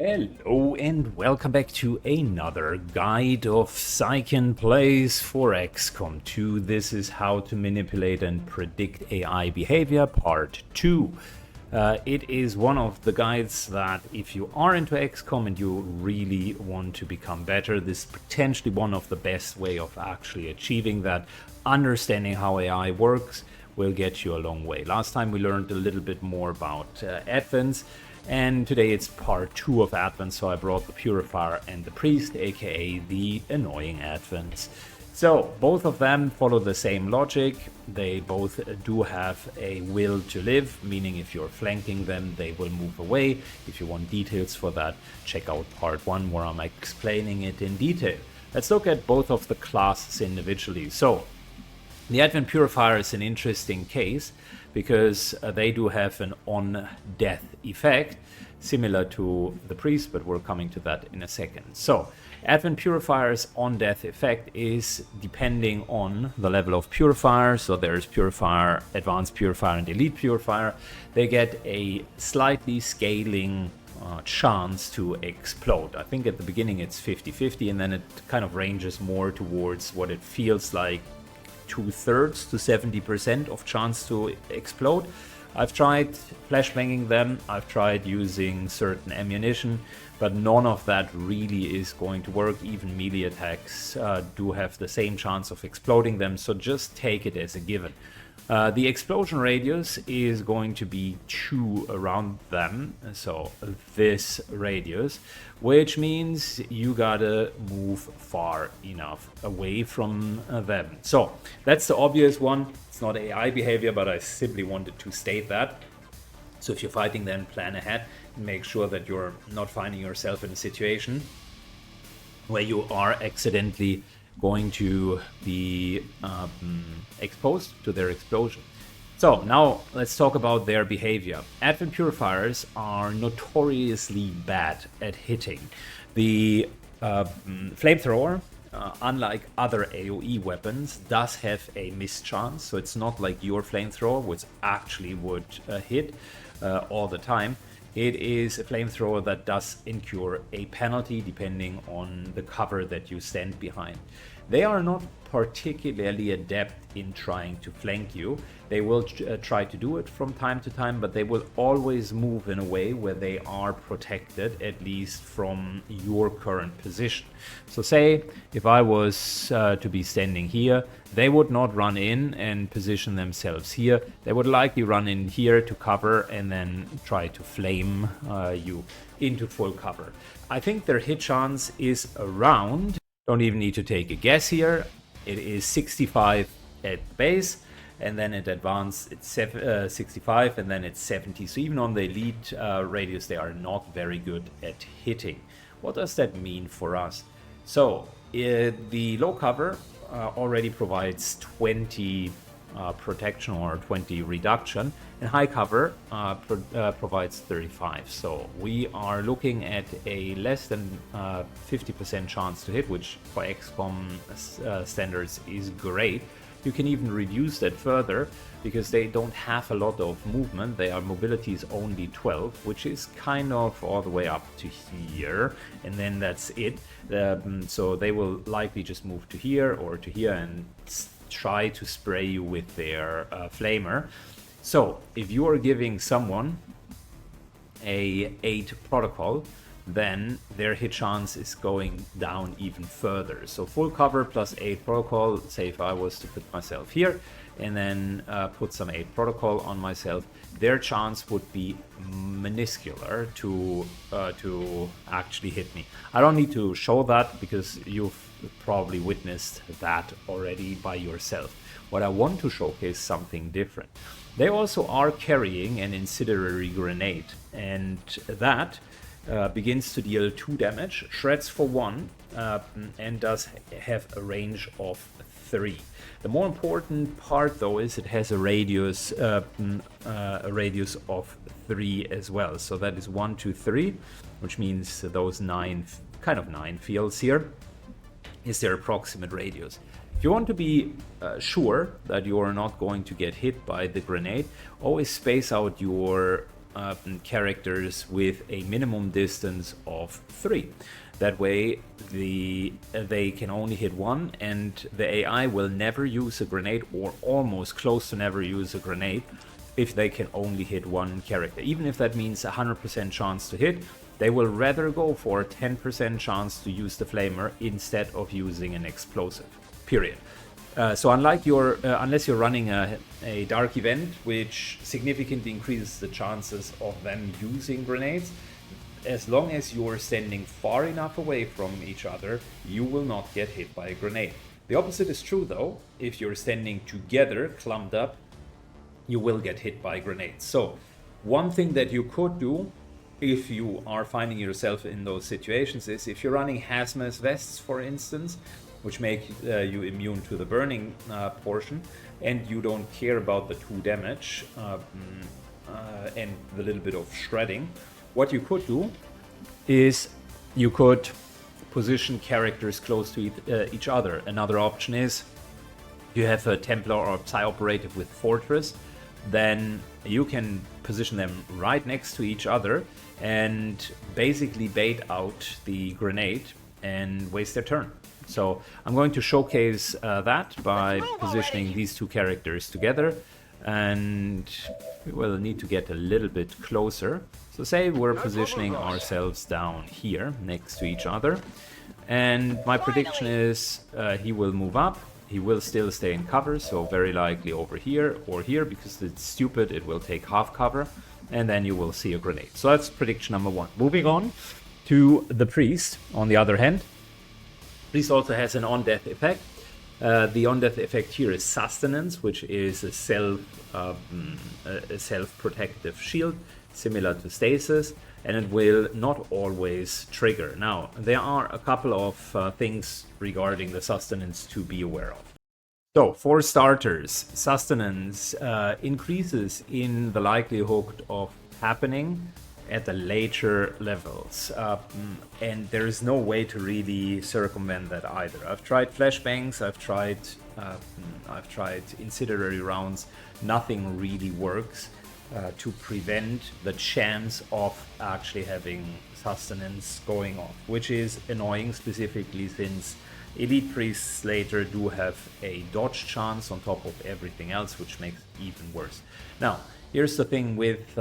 Hello and welcome back to another guide of Syken plays for XCOM 2. This is how to manipulate and predict AI behavior, part 2. It is one of the guides that if you are into XCOM and you really want to become better, this is potentially one of the best way of actually achieving that. Understanding how AI works will get you a long way. Last time we learned a little bit more about advents. And today it's part 2 of Advent, so I brought the Purifier and the Priest, aka the annoying Advents. So both of them follow the same logic. They both do have a will to live, meaning if you're flanking them, they will move away. If you want details for that, check out part 1 where I'm explaining it in detail. Let's look at both of the classes individually. So the Advent Purifier is an interesting case because they do have an on-death effect, similar to the Priest, but we're coming to that in a second. So, Advent Purifier's on-death effect is depending on the level of Purifier. So there's Purifier, Advanced Purifier, and Elite Purifier. They get a slightly scaling chance to explode. I think at the beginning it's 50-50, and then it kind of ranges more towards what it feels like 2/3 to 70% of chance to explode. I've tried flashbanging them, I've tried using certain ammunition, but none of that really is going to work. Even melee attacks do have the same chance of exploding them, so just take it as a given. The explosion radius is going to be 2 around them, so this radius, which means you gotta move far enough away from them. So that's the obvious one. It's not AI behavior, but I simply wanted to state that. So if you're fighting, then plan ahead and make sure that you're not finding yourself in a situation where you are accidentally going to be exposed to their explosion. So now let's talk about their behavior. Advent Purifiers are notoriously bad at hitting. The flamethrower, unlike other AoE weapons, does have a miss chance, so it's not like your flamethrower, which actually would hit all the time. It is a flamethrower that does incur a penalty depending on the cover that you stand behind. They are not particularly adept in trying to flank you. They will try to do it from time to time, but they will always move in a way where they are protected, at least from your current position. So say if I was to be standing here, they would not run in and position themselves here. They would likely run in here to cover and then try to flame you into full cover. I think their hit chance is around, don't even need to take a guess here, it is 65 at base, and then at advanced it's 65, and then it's 70. So even on the elite radius, they are not very good at hitting. What does that mean for us? So the low cover already provides 20 protection or 20 reduction, and high cover provides 35. So we are looking at a less than 50% chance to hit, which for XCOM standards is great. You can even reduce that further because they don't have a lot of movement. Their mobility is only 12, which is kind of all the way up to here, and then that's it. So they will likely just move to here or to here and try to spray you with their flamer. So if you are giving someone a 8 protocol, then their hit chance is going down even further. So full cover plus 8 protocol, say if I was to put myself here and then put some 8 protocol on myself, their chance would be minuscular to actually hit me. I don't need to show that because you've probably witnessed that already by yourself. What I want to showcase something different. They also are carrying an incendiary grenade, and that begins to deal 2 damage, shreds for 1, and does have a range of 3. The more important part though is it has a radius of 3 as well. So that is 1, 2, 3, which means those 9 fields here is their approximate radius. If you want to be sure that you are not going to get hit by the grenade, always space out your characters with a minimum distance of 3. That way they can only hit one, and the AI will never use a grenade, or almost close to never use a grenade, if they can only hit one character. Even if that means 100% chance to hit, they will rather go for a 10% chance to use the flamer instead of using an explosive, period. So unless you're running a dark event, which significantly increases the chances of them using grenades, as long as you're standing far enough away from each other, you will not get hit by a grenade. The opposite is true though. If you're standing together, clumped up, you will get hit by grenades. So one thing that you could do if you are finding yourself in those situations is, if you're running hazmat vests, for instance, which make you immune to the burning portion, and you don't care about the 2 damage and the little bit of shredding, what you could do is you could position characters close to each other. Another option is you have a Templar or a Psi operative with Fortress, then you can position them right next to each other and basically bait out the grenade and waste their turn. So I'm going to showcase that by positioning these 2 characters together, and we will need to get a little bit closer. So say we're positioning ourselves down here next to each other, and my prediction is he will move up. He will still stay in cover, so very likely over here or here, because it's stupid, it will take half cover, and then you will see a grenade. So that's prediction number 1. Moving on to the Priest, on the other hand. Priest also has an on-death effect. The on-death effect here is sustenance, which is a self-protective shield, similar to stasis, and it will not always trigger. Now, there are a couple of things regarding the sustenance to be aware of. So, for starters, sustenance increases in the likelihood of happening at the later levels, and there is no way to really circumvent that either. I've tried flashbangs, I've tried incendiary rounds. Nothing really works to prevent the chance of actually having sustenance going off, which is annoying, specifically since elite priests later do have a dodge chance on top of everything else, which makes it even worse. Now, here's the thing with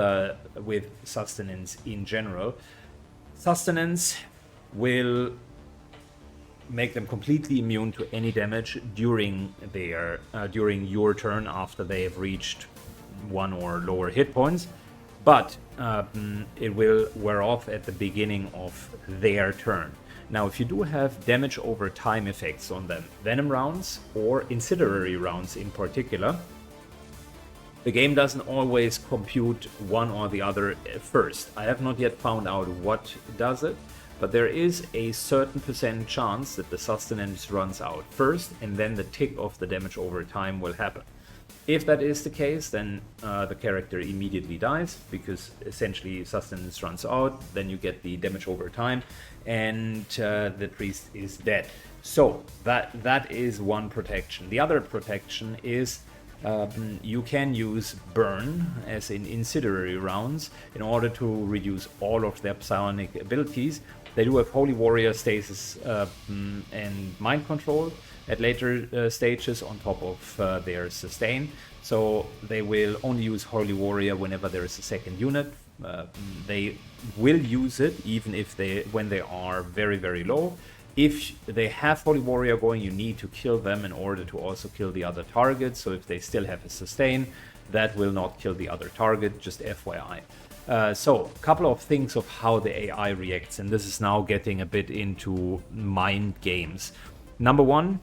sustenance in general. Sustenance will make them completely immune to any damage during your turn after they have reached 1 or lower hit points, but it will wear off at the beginning of their turn. Now, if you do have damage over time effects on them, venom rounds or incendiary rounds in particular, the game doesn't always compute one or the other first. I have not yet found out what does it, but there is a certain percent chance that the sustenance runs out first, and then the tick of the damage over time will happen. If that is the case, then the character immediately dies, because essentially sustenance runs out, then you get the damage over time, and the priest is dead. So that is one protection. The other protection is you can use burn, as in incendiary rounds, in order to reduce all of their psionic abilities. They do have Holy Warrior, Stasis, and Mind Control at later stages on top of their sustain. So they will only use Holy Warrior whenever there is a second unit. They will use it even if when they are very, very low. If they have Holy Warrior going, you need to kill them in order to also kill the other target. So if they still have a sustain, that will not kill the other target, just FYI. So a couple of things of how the AI reacts, and this is now getting a bit into mind games. Number one,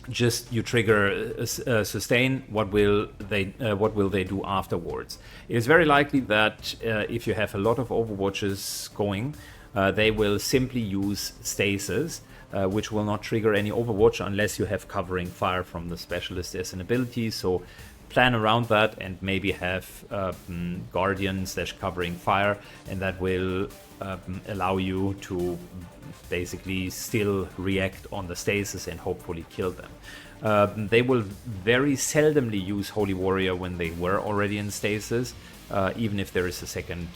just you trigger a sustain. What will they do afterwards? It is very likely that if you have a lot of Overwatches going, they will simply use stasis, which will not trigger any Overwatch unless you have covering fire from the specialist as an ability. So plan around that and maybe have guardians that's covering fire, and that will allow you to basically still react on the stasis and hopefully kill them. They will very seldomly use Holy Warrior when they were already in stasis, even if there is a second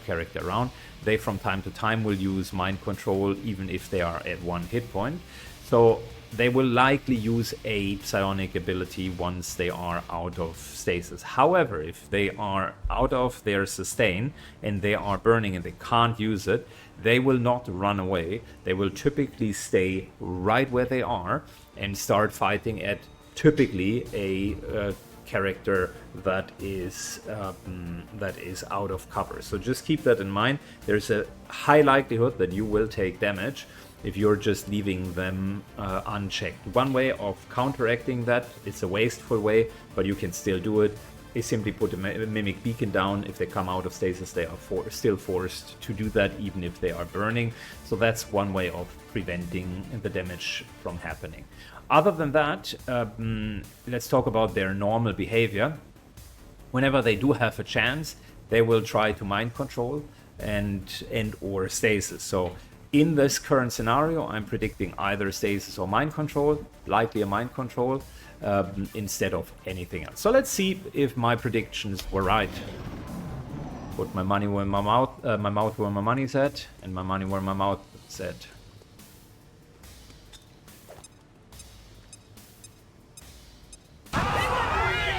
character around. They from time to time will use mind control even if they are at 1 hit point. So they will likely use a psionic ability once they are out of stasis. However, if they are out of their sustain and they are burning and they can't use it, they will not run away. They will typically stay right where they are and start fighting at typically a character that is out of cover. So just keep that in mind. There's a high likelihood that you will take damage if you're just leaving them unchecked. One way of counteracting that, it's a wasteful way, but you can still do it, is simply put a Mimic Beacon down. If they come out of stasis, they are still forced to do that, even if they are burning. So that's one way of preventing the damage from happening. Other than that, let's talk about their normal behavior. Whenever they do have a chance, they will try to mind control and or stasis. So in this current scenario, I'm predicting either stasis or mind control, likely a mind control, instead of anything else. So let's see if my predictions were right. Put my money where my mouth where my money's at, and my money where my mouth is at.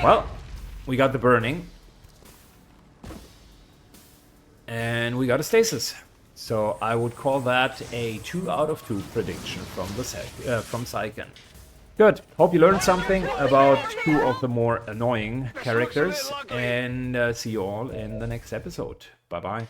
Well, we got the burning, and we got a stasis. So I would call that a 2 out of 2 prediction from Syken. Good. Hope you learned something about 2 of the more annoying characters, and see you all in the next episode. Bye bye.